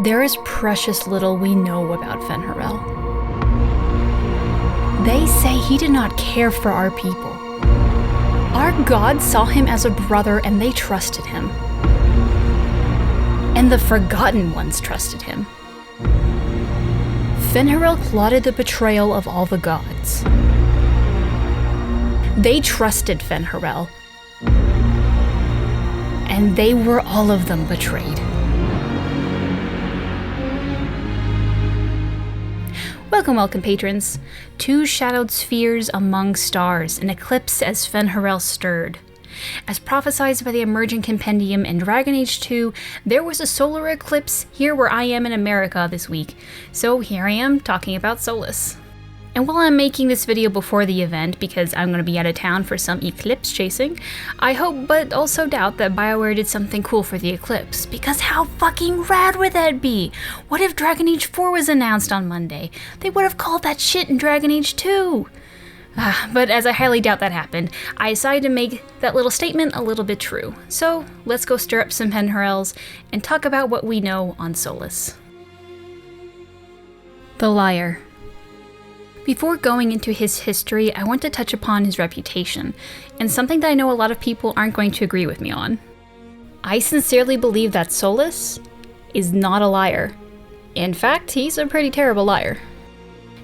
There is precious little we know about fen'harel. They say he did not care for our people. Our gods saw him as a brother and they trusted him. And the Forgotten Ones trusted him. Fen'harel plotted the betrayal of all the gods. They trusted fen'harel. And they were all of them betrayed. Welcome, patrons. Two shadowed spheres among stars, an eclipse as fen'harel stirred. As prophesied by the emerging compendium in Dragon Age 2, there was a solar eclipse here where I am in America this week, so here I am talking about Solas. And while I'm making this video before the event, because I'm going to be out of town for some eclipse chasing, I hope but also doubt that BioWare did something cool for the eclipse, because how fucking rad would that be? What if Dragon Age 4 was announced on Monday? They would have called that shit in Dragon Age 2! But as I highly doubt that happened, I decided to make that little statement a little bit true. So let's go stir up some fen'harels and talk about what we know on Solas. The Liar. Before going into his history, I want to touch upon his reputation, and something that I know a lot of people aren't going to agree with me on. I sincerely believe that Solas is not a liar. In fact, he's a pretty terrible liar.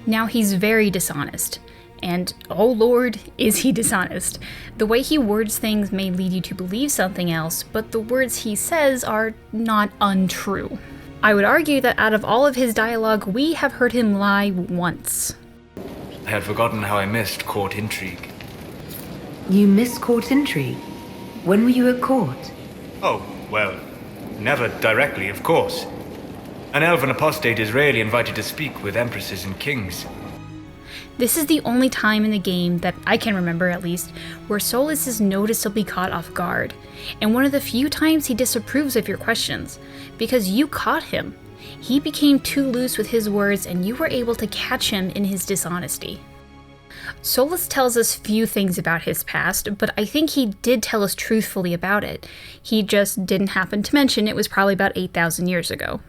Now, he's very dishonest. And, oh lord, is he dishonest. The way he words things may lead you to believe something else, but the words he says are not untrue. I would argue that out of all of his dialogue, we have heard him lie once. I had forgotten how I missed court intrigue. You missed court intrigue? When were you at court? Oh, well, never directly, of course. An elven apostate is rarely invited to speak with empresses and kings. This is the only time in the game, that I can remember at least, where Solas is noticeably caught off guard, and one of the few times he disapproves of your questions, because you caught him. He became too loose with his words and you were able to catch him in his dishonesty. Solas tells us few things about his past, but I think he did tell us truthfully about it. He just didn't happen to mention it was probably about 8,000 years ago.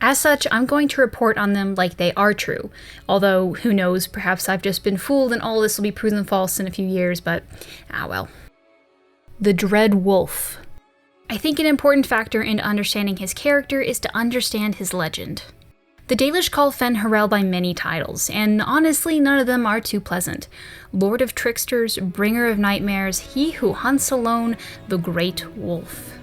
As such, I'm going to report on them like they are true, although who knows, perhaps I've just been fooled and all this will be proven false in a few years, but well. The Dread Wolf. I think an important factor in understanding his character is to understand his legend. The Dalish call fen'harel by many titles, and honestly none of them are too pleasant. Lord of Tricksters, Bringer of Nightmares, He Who Hunts Alone, the Great Wolf.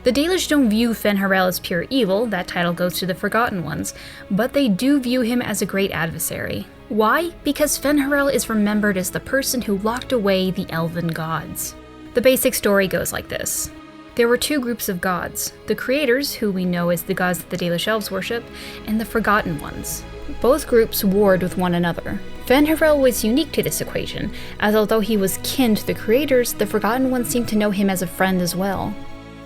The Dalish don't view fen'harel as pure evil, that title goes to the Forgotten Ones, but they do view him as a great adversary. Why? Because fen'harel is remembered as the person who locked away the elven gods. The basic story goes like this. There were two groups of gods, the creators, who we know as the gods that the Dalish elves worship, and the Forgotten Ones. Both groups warred with one another. Fen'harel was unique to this equation, as although he was kin to the creators, the Forgotten Ones seemed to know him as a friend as well.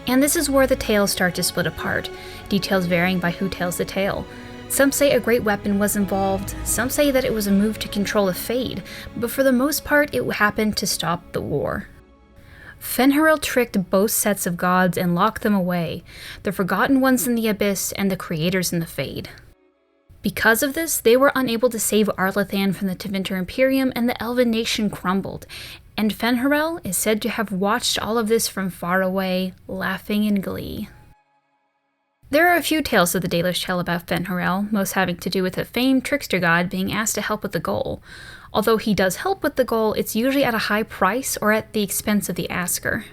And this is where the tales start to split apart, details varying by who tells the tale. Some say a great weapon was involved, some say that it was a move to control a fade, but for the most part it happened to stop the war. Fen'harel tricked both sets of gods and locked them away, the Forgotten Ones in the Abyss and the Creators in the Fade. Because of this, they were unable to save Arlathan from the Tevinter Imperium and the Elven nation crumbled, and fen'harel is said to have watched all of this from far away, laughing in glee. There are a few tales that the Dalish tell about fen'harel, most having to do with a famed trickster god being asked to help with the goal. Although he does help with the goal, it's usually at a high price or at the expense of the asker.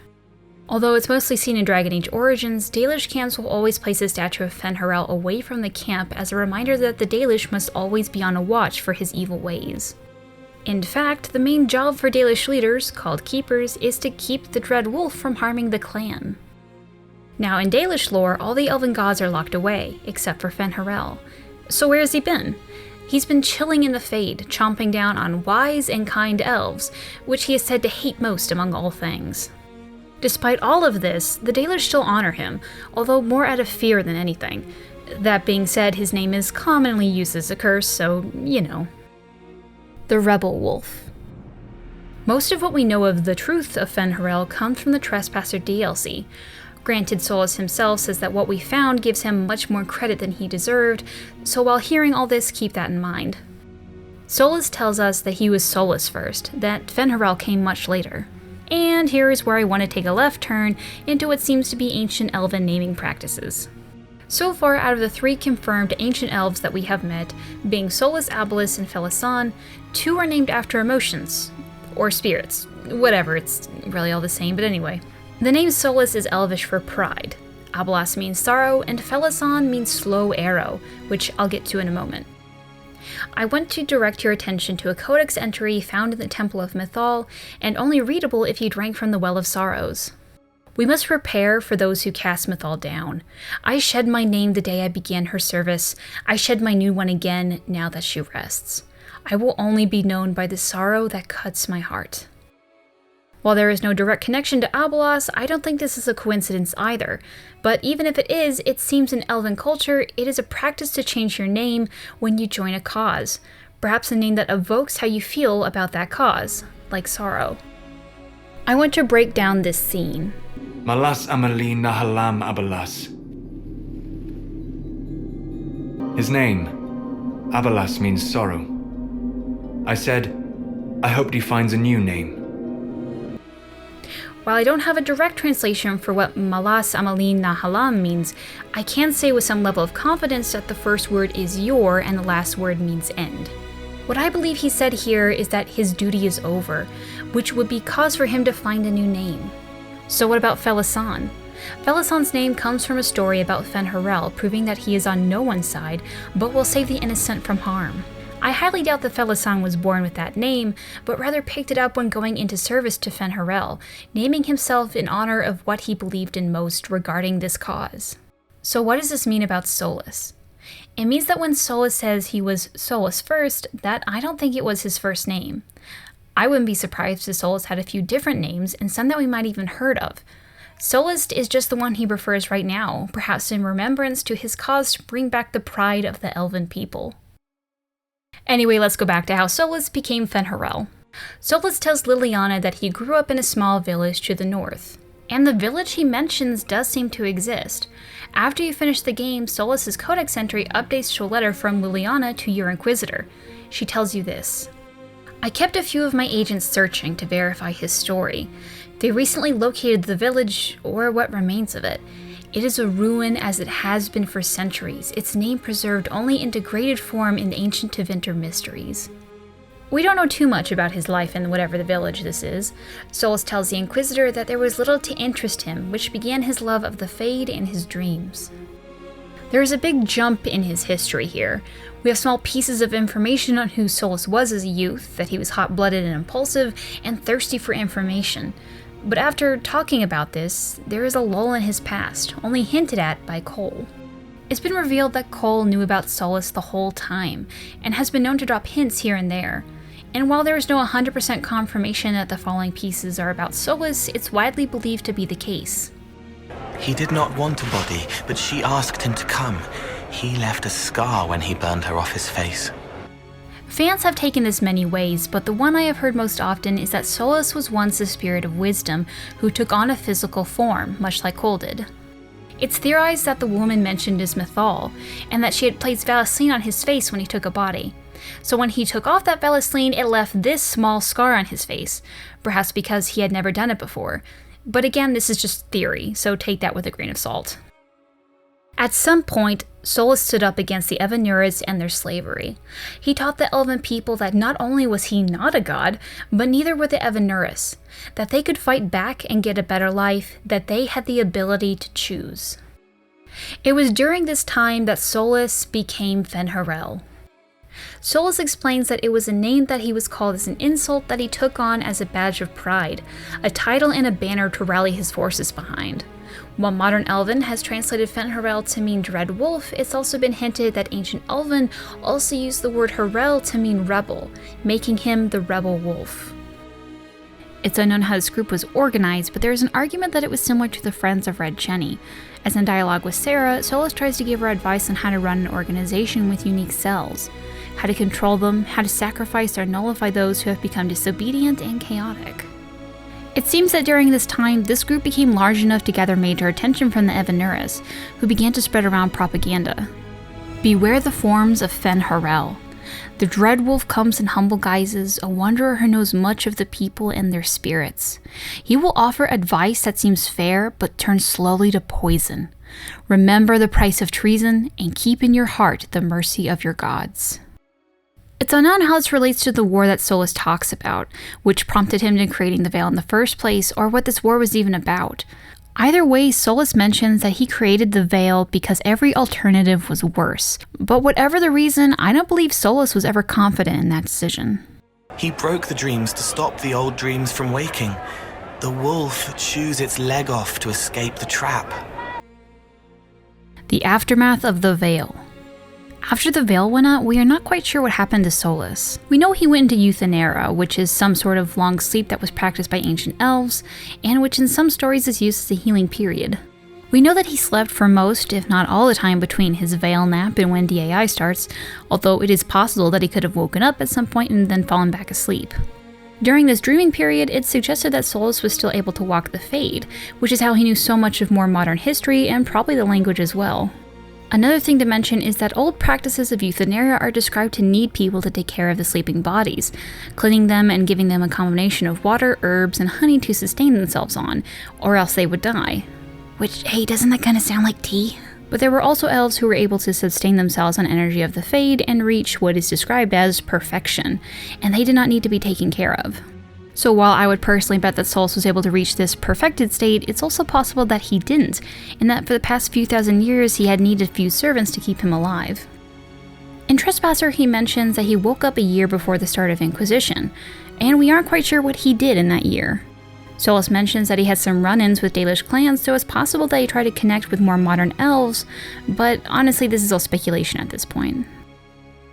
Although it's mostly seen in Dragon Age Origins, Dalish camps will always place a statue of fen'harel away from the camp as a reminder that the Dalish must always be on a watch for his evil ways. In fact, the main job for Dalish leaders, called Keepers, is to keep the Dread Wolf from harming the clan. Now in Dalish lore, all the elven gods are locked away, except for fen'harel. So where has he been? He's been chilling in the Fade, chomping down on wise and kind elves, which he is said to hate most among all things. Despite all of this, the Dalish still honor him, although more out of fear than anything. That being said, his name is commonly used as a curse, so, you know. The Rebel Wolf. Most of what we know of the truth of fen'harel comes from the Trespasser DLC. Granted, Solas himself says that what we found gives him much more credit than he deserved, so while hearing all this, keep that in mind. Solas tells us that he was Solas first, that fen'harel came much later. And here is where I want to take a left turn into what seems to be ancient elven naming practices. So far, out of the 3 confirmed ancient elves that we have met, being Solas, Abelas, and Felasan, 2 are named after emotions, or spirits, whatever, it's really all the same, but anyway. The name Solas is Elvish for pride, Abelas means sorrow, and Felasan means slow arrow, which I'll get to in a moment. I want to direct your attention to a codex entry found in the Temple of Mythal, and only readable if you drank from the Well of Sorrows. We must prepare for those who cast Mythal down. I shed my name the day I began her service. I shed my new one again now that she rests. I will only be known by the sorrow that cuts my heart. While there is no direct connection to Abelas, I don't think this is a coincidence either. But even if it is, it seems in elven culture, it is a practice to change your name when you join a cause. Perhaps a name that evokes how you feel about that cause, like sorrow. I want to break down this scene. Malas amali nahalam Abelas. His name, Abelas, means sorrow. I said, I hoped he finds a new name. While I don't have a direct translation for what Malas Amalin Nahalam means, I can say with some level of confidence that the first word is your and the last word means end. What I believe he said here is that his duty is over, which would be cause for him to find a new name. So what about Felasan? Felasan's name comes from a story about fen'harel, proving that he is on no one's side, but will save the innocent from harm. I highly doubt that Felasan was born with that name, but rather picked it up when going into service to fen'harel, naming himself in honor of what he believed in most regarding this cause. So what does this mean about Solas? It means that when Solas says he was Solas first, that I don't think it was his first name. I wouldn't be surprised if Solas had a few different names, and some that we might even heard of. Solas is just the one he prefers right now, perhaps in remembrance to his cause to bring back the pride of the elven people. Anyway, let's go back to how Solas became fen'harel. Solas tells Liliana that he grew up in a small village to the north. And the village he mentions does seem to exist. After you finish the game, Solas' codex entry updates to a letter from Liliana to your Inquisitor. She tells you this. I kept a few of my agents searching to verify his story. They recently located the village, or what remains of it. It is a ruin as it has been for centuries, its name preserved only in degraded form in the ancient Tevinter mysteries. We don't know too much about his life in whatever the village this is. Solas tells the Inquisitor that there was little to interest him, which began his love of the Fade and his dreams. There is a big jump in his history here. We have small pieces of information on who Solas was as a youth, that he was hot-blooded and impulsive, and thirsty for information. But after talking about this, there is a lull in his past, only hinted at by Cole. It's been revealed that Cole knew about Solas the whole time, and has been known to drop hints here and there. And while there is no 100% confirmation that the following pieces are about Solas, it's widely believed to be the case. He did not want a body, but she asked him to come. He left a scar when he burned her off his face. Fans have taken this many ways, but the one I have heard most often is that Solas was once a spirit of wisdom who took on a physical form, much like Cole did. It's theorized that the woman mentioned is Mythal, and that she had placed Vaseline on his face when he took a body. So when he took off that Vaseline, it left this small scar on his face, perhaps because he had never done it before. But again, this is just theory, so take that with a grain of salt. At some point, Solas stood up against the Evanurids and their slavery. He taught the elven people that not only was he not a god, but neither were the Evanuris, that they could fight back and get a better life, that they had the ability to choose. It was during this time that Solas became fen'harel. Solas explains that it was a name that he was called as an insult that he took on as a badge of pride, a title and a banner to rally his forces behind. While modern Elven has translated fen'harel to mean dread wolf, it's also been hinted that ancient Elven also used the word harel to mean rebel, making him the rebel wolf. It's unknown how this group was organized, but there is an argument that it was similar to the Friends of Red Cheney. As in dialogue with Sarah, Solas tries to give her advice on how to run an organization with unique cells, how to control them, how to sacrifice or nullify those who have become disobedient and chaotic. It seems that during this time, this group became large enough to gather major attention from the Evanuris, who began to spread around propaganda. Beware the forms of fen'harel. The dread wolf comes in humble guises, a wanderer who knows much of the people and their spirits. He will offer advice that seems fair, but turns slowly to poison. Remember the price of treason, and keep in your heart the mercy of your gods. It's unknown how this relates to the war that Solas talks about, which prompted him to creating the Veil in the first place, or what this war was even about. Either way, Solas mentions that he created the Veil because every alternative was worse. But whatever the reason, I don't believe Solas was ever confident in that decision. He broke the dreams to stop the old dreams from waking. The wolf chews its leg off to escape the trap. The aftermath of the Veil. After the Veil went out, we are not quite sure what happened to Solas. We know he went into Euthanera, which is some sort of long sleep that was practiced by ancient elves, and which in some stories is used as a healing period. We know that he slept for most, if not all the time between his Veil nap and when DAI starts, although it is possible that he could have woken up at some point and then fallen back asleep. During this dreaming period, it suggested that Solas was still able to walk the Fade, which is how he knew so much of more modern history and probably the language as well. Another thing to mention is that old practices of Euthanera are described to need people to take care of the sleeping bodies, cleaning them and giving them a combination of water, herbs, and honey to sustain themselves on, or else they would die. Which, hey, doesn't that kind of sound like tea? But there were also elves who were able to sustain themselves on energy of the Fade and reach what is described as perfection, and they did not need to be taken care of. So while I would personally bet that Solas was able to reach this perfected state, it's also possible that he didn't, and that for the past few thousand years he had needed few servants to keep him alive. In Trespasser, he mentions that he woke up a year before the start of Inquisition, and we aren't quite sure what he did in that year. Solas mentions that he had some run-ins with Dalish clans, so it's possible that he tried to connect with more modern elves, but honestly this is all speculation at this point.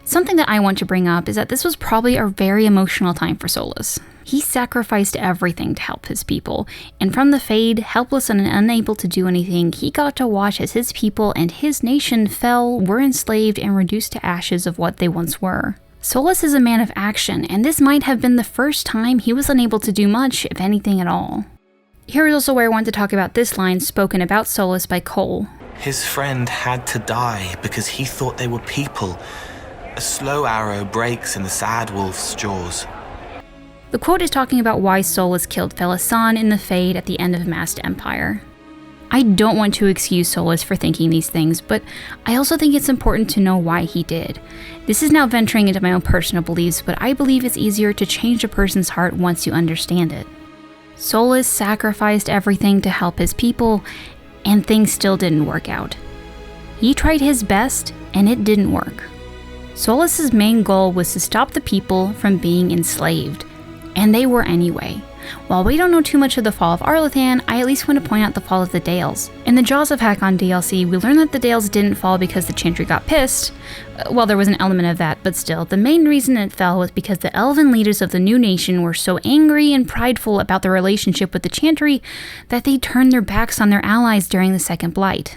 Something that I want to bring up is that this was probably a very emotional time for Solas. He sacrificed everything to help his people, and from the Fade, helpless and unable to do anything, he got to watch as his people and his nation fell, were enslaved, and reduced to ashes of what they once were. Solas is a man of action, and this might have been the first time he was unable to do much, if anything at all. Here is also where I want to talk about this line spoken about Solas by Cole. His friend had to die because he thought they were people. A slow arrow breaks in the sad wolf's jaws. The quote is talking about why Solas killed Felasan in the Fade at the end of Masked Empire. I don't want to excuse Solas for thinking these things, but I also think it's important to know why he did. This is now venturing into my own personal beliefs, but I believe it's easier to change a person's heart once you understand it. Solas sacrificed everything to help his people, and things still didn't work out. He tried his best, and it didn't work. Solas' main goal was to stop the people from being enslaved. And they were anyway. While we don't know too much of the fall of Arlathan, I at least want to point out the fall of the Dales. In the Jaws of Hakon DLC, we learn that the Dales didn't fall because the Chantry got pissed. Well, there was an element of that, but still, the main reason it fell was because the elven leaders of the new nation were so angry and prideful about their relationship with the Chantry that they turned their backs on their allies during the Second Blight.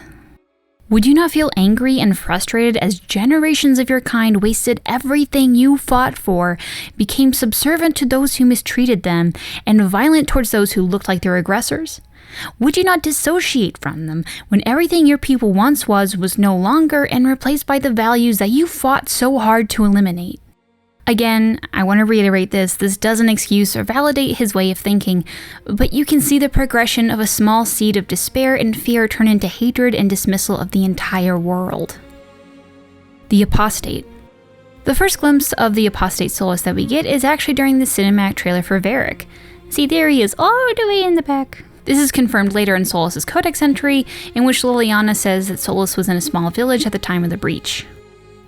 Would you not feel angry and frustrated as generations of your kind wasted everything you fought for, became subservient to those who mistreated them, and violent towards those who looked like their aggressors? Would you not dissociate from them when everything your people once was no longer and replaced by the values that you fought so hard to eliminate? Again, I want to reiterate this doesn't excuse or validate his way of thinking, but you can see the progression of a small seed of despair and fear turn into hatred and dismissal of the entire world. The Apostate. The first glimpse of the Apostate Solas that we get is actually during the cinematic trailer for Varric. See, there he is all the way in the back. This is confirmed later in Solas' Codex entry, in which Liliana says that Solas was in a small village at the time of the breach.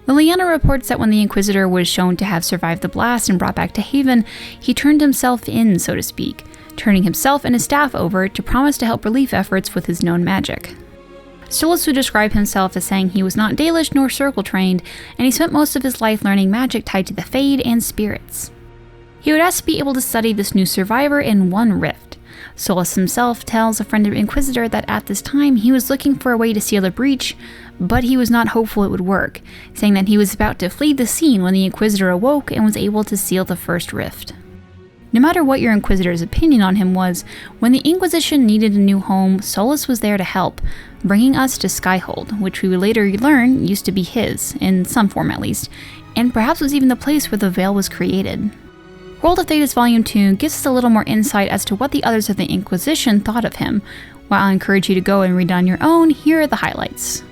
Liliana reports that when the Inquisitor was shown to have survived the blast and brought back to Haven, he turned himself in, so to speak, turning himself and his staff over to promise to help relief efforts with his known magic. Solas would describe himself as saying he was not Dalish nor circle trained, and he spent most of his life learning magic tied to the Fade and spirits. He would ask to be able to study this new survivor in one rift. Solas himself tells a friend of Inquisitor that at this time he was looking for a way to seal the breach, but he was not hopeful it would work, saying that he was about to flee the scene when the Inquisitor awoke and was able to seal the first rift. No matter what your Inquisitor's opinion on him was, when the Inquisition needed a new home, Solas was there to help, bringing us to Skyhold, which we would later learn used to be his, in some form at least, and perhaps was even the place where the Veil was created. World of Thetis Volume 2 gives us a little more insight as to what the others of the Inquisition thought of him. While I encourage you to go and read on your own, here are the highlights.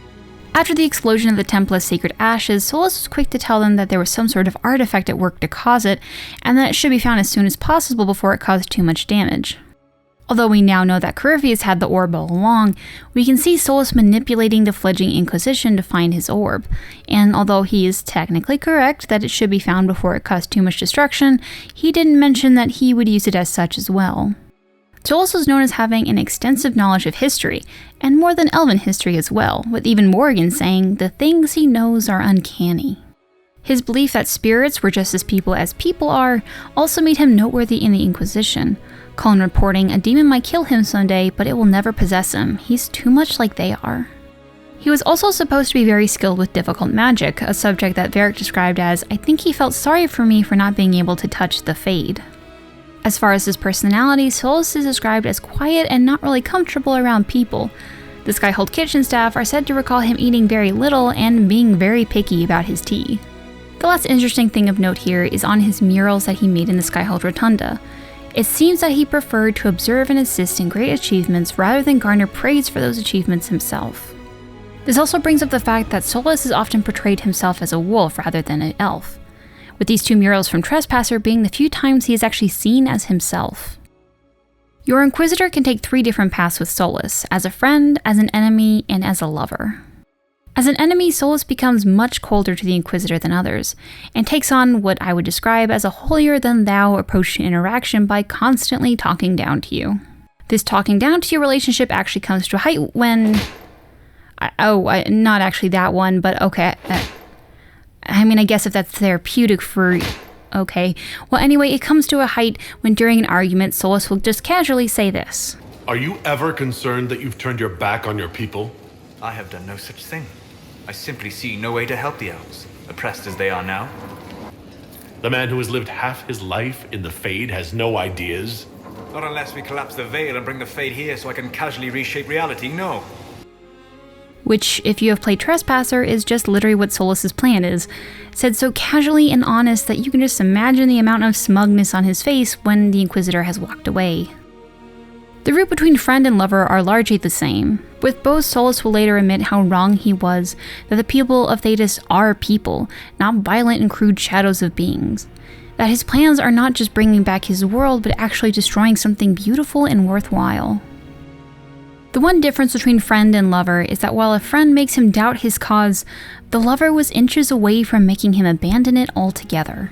After the explosion of the Temple's sacred ashes, Solas was quick to tell them that there was some sort of artifact at work to cause it, and that it should be found as soon as possible before it caused too much damage. Although we now know that Corypheus had the orb all along, we can see Solas manipulating the fledgling Inquisition to find his orb, and although he is technically correct that it should be found before it caused too much destruction, he didn't mention that he would use it as such as well. Solas was known as having an extensive knowledge of history, and more than Elven history as well, with even Morgan saying the things he knows are uncanny. His belief that spirits were just as people are also made him noteworthy in the Inquisition. Cullen reporting, a demon might kill him someday, but it will never possess him. He's too much like they are. He was also supposed to be very skilled with difficult magic, a subject that Varric described as, I think he felt sorry for me for not being able to touch the Fade. As far as his personality, Solas is described as quiet and not really comfortable around people. The Skyhold kitchen staff are said to recall him eating very little and being very picky about his tea. The last interesting thing of note here is on his murals that he made in the Skyhold Rotunda. It seems that he preferred to observe and assist in great achievements rather than garner praise for those achievements himself. This also brings up the fact that Solas has often portrayed himself as a wolf rather than an elf, with these two murals from Trespasser being the few times he is actually seen as himself. Your Inquisitor can take 3 different paths with Solas, as a friend, as an enemy, and as a lover. As an enemy, Solas becomes much colder to the Inquisitor than others, and takes on what I would describe as a holier-than-thou approach to interaction by constantly talking down to you. This talking down to you relationship actually comes to a height when... not actually that one, but okay. I guess if that's therapeutic for... Okay. Well, anyway, it comes to a height when during an argument, Solas will just casually say this. Are you ever concerned that you've turned your back on your people? I have done no such thing. I simply see no way to help the elves, oppressed as they are now. The man who has lived half his life in the Fade has no ideas? Not unless we collapse the Veil and bring the Fade here so I can casually reshape reality, no. Which, if you have played Trespasser, is just literally what Solas' plan is, said so casually and honest that you can just imagine the amount of smugness on his face when the Inquisitor has walked away. The route between friend and lover are largely the same. With both, Solas will later admit how wrong he was, that the people of Thetis are people, not violent and crude shadows of beings. That his plans are not just bringing back his world, but actually destroying something beautiful and worthwhile. The one difference between friend and lover is that while a friend makes him doubt his cause, the lover was inches away from making him abandon it altogether.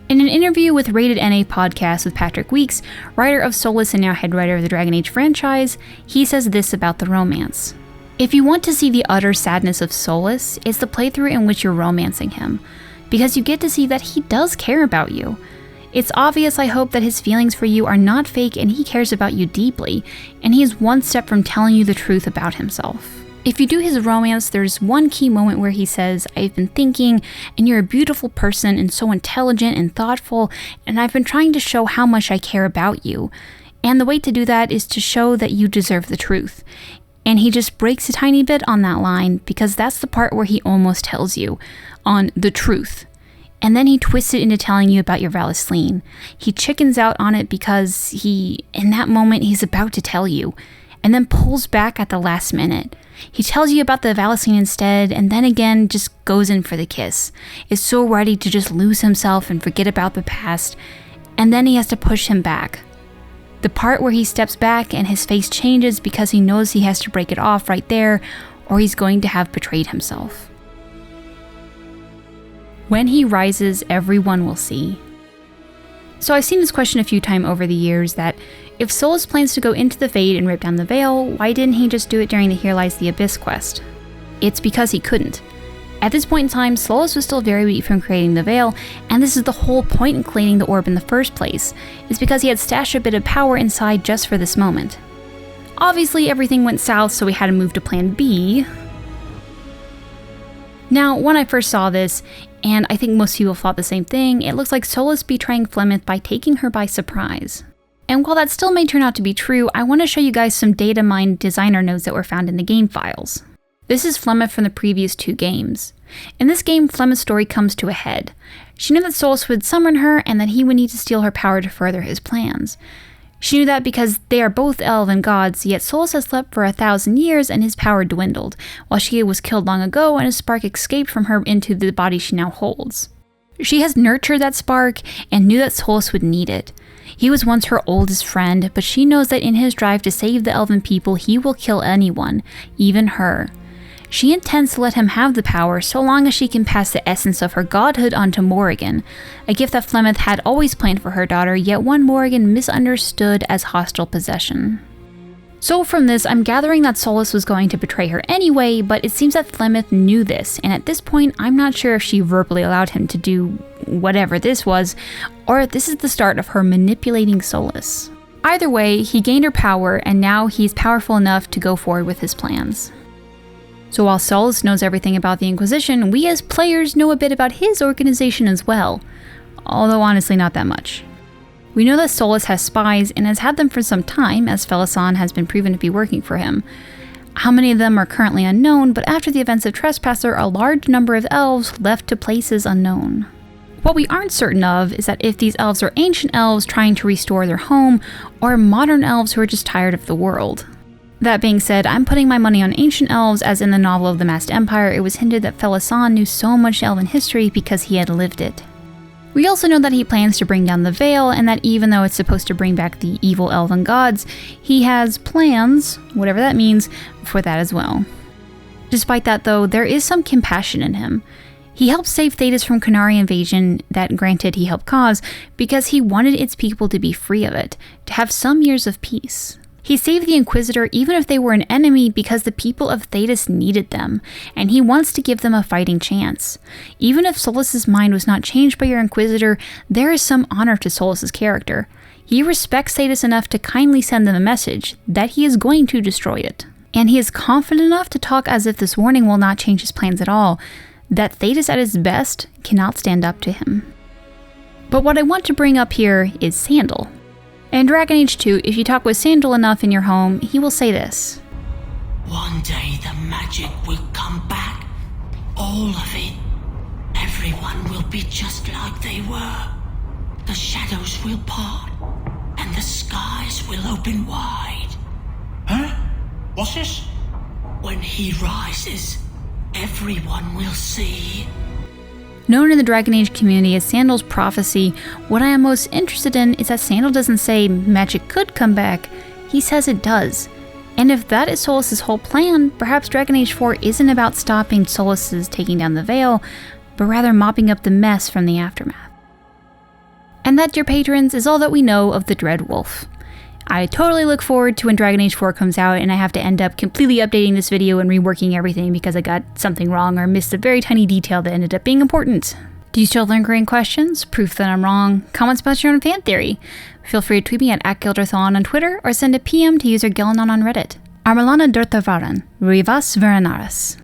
In an interview with Rated NA Podcast with Patrick Weeks, writer of Solas and now head writer of the Dragon Age franchise, he says this about the romance. If you want to see the utter sadness of Solas, it's the playthrough in which you're romancing him, because you get to see that he does care about you. It's obvious, I hope, that his feelings for you are not fake and he cares about you deeply, and he is one step from telling you the truth about himself. If you do his romance, there's one key moment where he says, I've been thinking, and you're a beautiful person and so intelligent and thoughtful, and I've been trying to show how much I care about you. And the way to do that is to show that you deserve the truth. And he just breaks a tiny bit on that line, because that's the part where he almost tells you, on the truth. And then he twists it into telling you about your Valisleen. He chickens out on it because in that moment, he's about to tell you, and then pulls back at the last minute. He tells you about the Valisleen instead, and then again just goes in for the kiss. Is so ready to just lose himself and forget about the past, and then he has to push him back. The part where he steps back and his face changes because he knows he has to break it off right there, or he's going to have betrayed himself. When he rises, everyone will see. So I've seen this question a few times over the years that if Solas plans to go into the Fade and rip down the Veil, why didn't he just do it during the Here Lies the Abyss quest? It's because he couldn't. At this point in time, Solas was still very weak from creating the Veil, and this is the whole point in creating the orb in the first place, is because he had stashed a bit of power inside just for this moment. Obviously, everything went south, so we had to move to plan B. Now, when I first saw this, And I think most people thought the same thing. It looks like Solas betraying Flemeth by taking her by surprise. And while that still may turn out to be true, I want to show you guys some data mined designer notes that were found in the game files. This is Flemeth from the previous 2 games. In this game, Flemeth's story comes to a head. She knew that Solas would summon her and that he would need to steal her power to further his plans. She knew that because they are both elven gods, yet Solas has slept for 1,000 years and his power dwindled, while she was killed long ago and a spark escaped from her into the body she now holds. She has nurtured that spark and knew that Solas would need it. He was once her oldest friend, but she knows that in his drive to save the elven people, he will kill anyone, even her. She intends to let him have the power so long as she can pass the essence of her godhood onto Morrigan, a gift that Flemeth had always planned for her daughter, yet one Morrigan misunderstood as hostile possession. So from this, I'm gathering that Solas was going to betray her anyway, but it seems that Flemeth knew this, and at this point, I'm not sure if she verbally allowed him to do whatever this was, or if this is the start of her manipulating Solas. Either way, he gained her power, and now he's powerful enough to go forward with his plans. So while Solas knows everything about the Inquisition, we as players know a bit about his organization as well, although honestly not that much. We know that Solas has spies and has had them for some time, as Felisan has been proven to be working for him. How many of them are currently unknown, but after the events of Trespasser, a large number of elves left to places unknown. What we aren't certain of is that if these elves are ancient elves trying to restore their home, or modern elves who are just tired of the world. That being said, I'm putting my money on ancient elves, as in the novel of the Masked Empire, it was hinted that Felisan knew so much elven history because he had lived it. We also know that he plans to bring down the Veil, and that even though it's supposed to bring back the evil elven gods, he has plans, whatever that means, for that as well. Despite that though, there is some compassion in him. He helped save Thedas from Qunari invasion that granted he helped cause, because he wanted its people to be free of it, to have some years of peace. He saved the Inquisitor even if they were an enemy because the people of Thedas needed them, and he wants to give them a fighting chance. Even if Solas' mind was not changed by your Inquisitor, there is some honor to Solas' character. He respects Thedas enough to kindly send them a message that he is going to destroy it. And he is confident enough to talk as if this warning will not change his plans at all, that Thedas at his best cannot stand up to him. But what I want to bring up here is Sandal. In Dragon Age 2, if you talk with Sandal enough in your home, he will say this. One day the magic will come back. All of it. Everyone will be just like they were. The shadows will part, and the skies will open wide. Huh? What's this? When he rises, everyone will see. Known in the Dragon Age community as Sandal's prophecy, what I am most interested in is that Sandal doesn't say magic could come back, he says it does. And if that is Solas' whole plan, perhaps Dragon Age 4 isn't about stopping Solas' taking down the Veil, but rather mopping up the mess from the aftermath. And that, dear patrons, is all that we know of the Dread Wolf. I totally look forward to when Dragon Age 4 comes out and I have to end up completely updating this video and reworking everything because I got something wrong or missed a very tiny detail that ended up being important. Do you still have lingering questions? Proof that I'm wrong? Comments about your own fan theory? Feel free to tweet me at @Gilderthon on Twitter or send a PM to user Gillenon on Reddit. Armelana Durtavaran, Rivas Veranaris.